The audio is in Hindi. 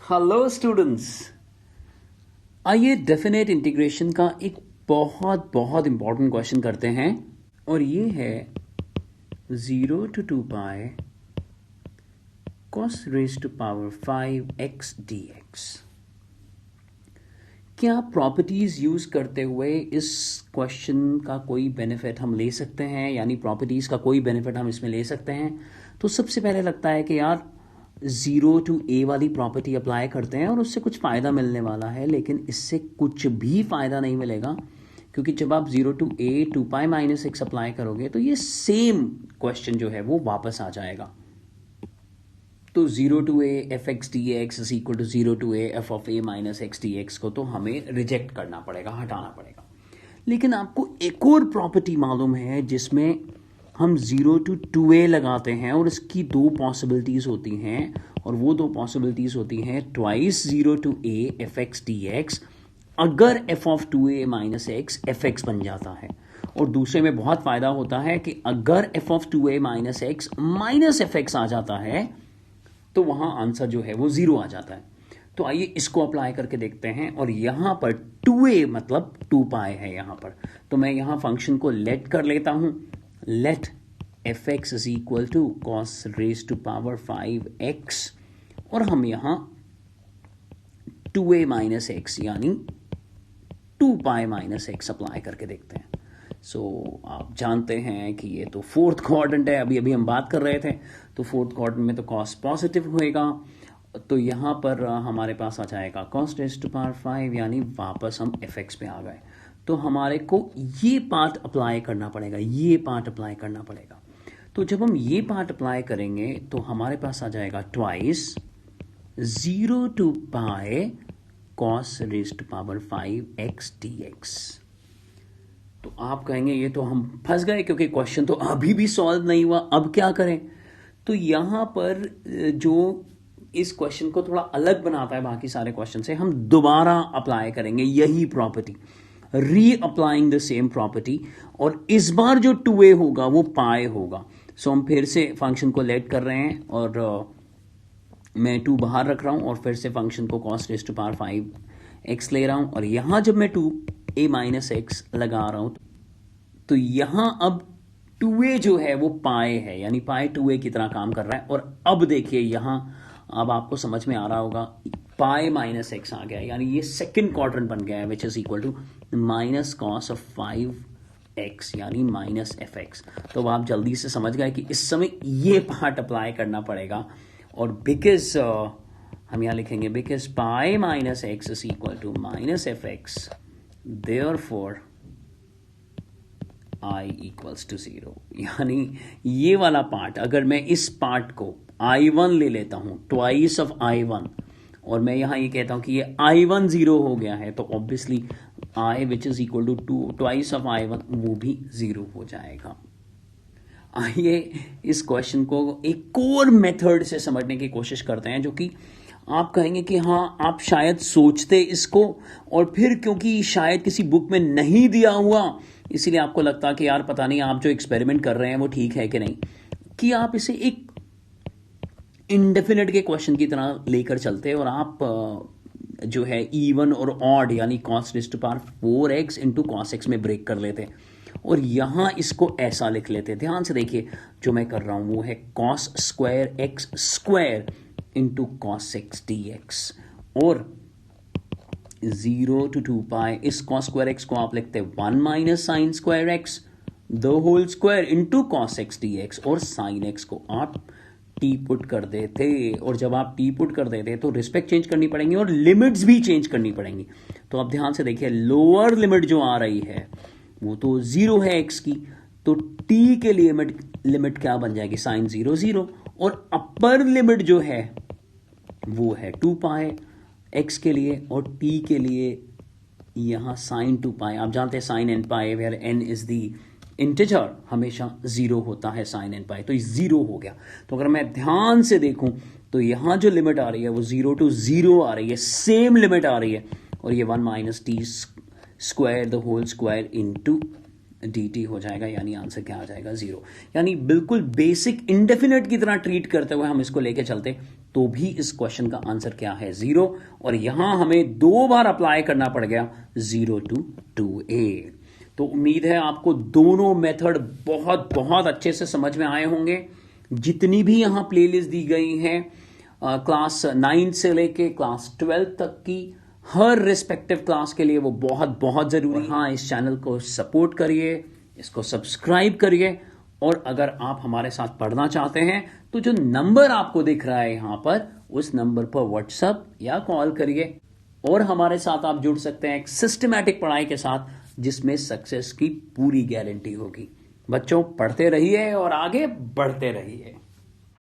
Hello students. आइए डेफिनेट इंटीग्रेशन का एक बहुत बहुत इंपॉर्टेंट क्वेश्चन करते हैं और ये है 0 to 2 pi cos raised to power 5x dx। क्या प्रॉपर्टीज यूज करते हुए इस क्वेश्चन का कोई बेनिफिट हम ले सकते हैं, यानी प्रॉपर्टीज का कोई बेनिफिट हम इसमें ले सकते हैं? तो सबसे पहले लगता है कि यार 0 to a वाली प्रॉपर्टी अप्लाई करते हैं और उससे कुछ फ़ायदा मिलने वाला है, लेकिन इससे कुछ भी फ़ायदा नहीं मिलेगा क्योंकि जब आप 0 to a 2 pi minus x apply करोगे तो ये सेम क्वेश्चन जो है वो वापस आ जाएगा। तो 0 to a f x d x is equal to 0 to a f of a minus x d x को तो हमें रिजेक्ट करना पड़ेगा, हटाना पड़ेगा। लेकिन आपको एक और प्रॉपर्टी मालूम है जिसमें हम 0 to 2a लगाते हैं और इसकी दो पॉसिबिलिटीज़ होती हैं, और वो दो पॉसिबिलिटीज़ होती हैं twice 0 to a f x d x अगर f of 2a minus x F x बन जाता है, और दूसरे में बहुत फ़ायदा होता है कि अगर f of 2a minus x minus f x आ जाता है तो वहाँ आंसर जो है वो 0 आ जाता है। तो आइए इसको अप्लाई करके देखते हैं। और यहाँ पर 2a मतलब 2 पाई है यहाँ पर, तो मैं यहाँ फंक्शन को लेट कर लेता हूँ। Let f x is equal to cos raise to power 5x और हम यहाँ 2a माइनस एक्स यानी 2 पाई माइनस एक्स अप्लाई करके देखते हैं। आप जानते हैं कि ये तो फोर्थ क्वाड्रेंट है, अभी अभी हम बात कर रहे थे, तो फोर्थ क्वाड्रेंट में तो कॉस पॉजिटिव होएगा, तो यहाँ पर हमारे पास आ जाएगा कॉस रेज टू पावर 5, यानी वापस हम एफ एक्स पे आ गए। तो हमारे को ये पार्ट अप्लाई करना पड़ेगा, ये पार्ट अप्लाई करना पड़ेगा। तो जब हम ये पार्ट अप्लाई करेंगे तो हमारे पास आ जाएगा twice 0 to pi cos raise to power 5x dx। तो आप कहेंगे ये तो हम फंस गए क्योंकि क्वेश्चन तो अभी भी सॉल्व नहीं हुआ, अब क्या करें? तो यहां पर जो इस क्वेश्चन को थोड़ा अलग बनाता है बाकी सारे क्वेश्चन से, हम दोबारा अप्लाई करेंगे यही प्रॉपर्टी, री अप्लाइंग द सेम प्रॉपर्टी, और इस बार जो 2a होगा वो पाई होगा। हम फिर से फंक्शन को लेट कर रहे हैं और मैं 2 बाहर रख रहा हूं और फिर से फंक्शन को cos raise to power 5x ले रहा हूं, और यहां जब मैं 2a माइनस एक्स लगा रहा हूं तो यहां अब 2a जो है वो पाई है, यानी पाई 2a की तरह काम कर रहा है। और अब देखिए यहां अब आपको समझ में आ रहा होगा पाई माइनस एक्स आ गया, यानी ये सेकंड क्वाड्रेंट बन गया है, which is equal to minus cos of 5x यानी माइनस एफ एक्स। तो आप जल्दी से समझ गए कि इस समय ये पार्ट अप्लाई करना पड़ेगा, और बिकॉज हम यहां लिखेंगे because pi minus x is equal to minus f x, therefore i equals to 0। यानी ये वाला पार्ट, अगर मैं इस पार्ट को i1 ले लेता हूं, ट्वाइस ऑफ i1, और मैं यहां ये कहता हूं कि ये i1 0 हो गया है, तो obviously i which is equal to twice of i1 वो भी 0 हो जाएगा। आइए इस क्वेश्चन को एक और मेथड से समझने की कोशिश करते हैं, जो कि आप कहेंगे कि हाँ आप शायद सोचते इसको, और फिर क्योंकि शायद किसी बुक में नहीं दिया हुआ इसीलिए आपको लगता कि यार पता नहीं आप जो एक्सपेरिमेंट कर रहे हैं वो ठीक है कि नहीं, कि आप इसे एक इंडेफिनिट के क्वेश्चन की तरह लेकर चलते और आप जो है इवन और ऑड यानी cos raise to power 4x into cos x में ब्रेक कर लेते और यहां इसको ऐसा लिख लेते। ध्यान से देखिए जो मैं कर रहा हूं वो है cos square x square into cos x d x, और 0 to 2 पाई इस कॉस स्क्वायर एक्स को आप लिखते हैं 1 minus sine square x the whole square into cos x d x, और साइन एक्स को आप टी पुट कर देते, और जब आप टी पुट कर देते तो रिस्पेक्ट चेंज करनी पड़ेंगी और लिमिट्स भी चेंज करनी पड़ेंगी। तो आप ध्यान से देखिए लोअर लिमिट जो आ रही है वो तो 0 है एक्स की, तो टी के लिए लिमिट क्या बन जाएगी साइन 0 0, और अपर लिमिट जो है वो है 2 पाई एक्स के लिए, और टी के लिए यहां साइन 2 पाई। आप जानते हैं sine n pi where n is the integer हमेशा 0 होता है साइन एन पाई, तो ये 0 हो गया। तो अगर मैं ध्यान से देखूं तो यहां जो लिमिट आ रही है वो 0 to 0 आ रही है, सेम लिमिट आ रही है, और ये 1 minus t square the whole square into dt हो जाएगा, यानी आंसर क्या आ जाएगा 0। यानी बिल्कुल बेसिक इंडेफिनेट की तरह ट्रीट करते हुए हम इसको लेके चलते तो भी इस क्वेश्चन का आंसर क्या है 0, और यहां हमें 2 बार अप्लाई करना पड़ गया 0 to 2a। तो उम्मीद है आपको दोनों मेथड बहुत बहुत अच्छे से समझ में आए होंगे। जितनी भी यहां प्लेलिस्ट दी गई हैं क्लास 9 से लेके क्लास 12 तक की, हर रिस्पेक्टिव क्लास के लिए वो बहुत बहुत जरूरी है। हाँ, इस चैनल को सपोर्ट करिए, इसको सब्सक्राइब करिए, और अगर आप हमारे साथ पढ़ना चाहते हैं तो जो नंबर आपको दिख रहा है यहां पर, उस नंबर पर व्हाट्सएप या कॉल करिए और हमारे साथ आप जुड़ सकते हैं एक सिस्टमैटिक पढ़ाई के साथ जिसमें सक्सेस की पूरी गारंटी होगी। बच्चों, पढ़ते रहिए और आगे बढ़ते रहिए।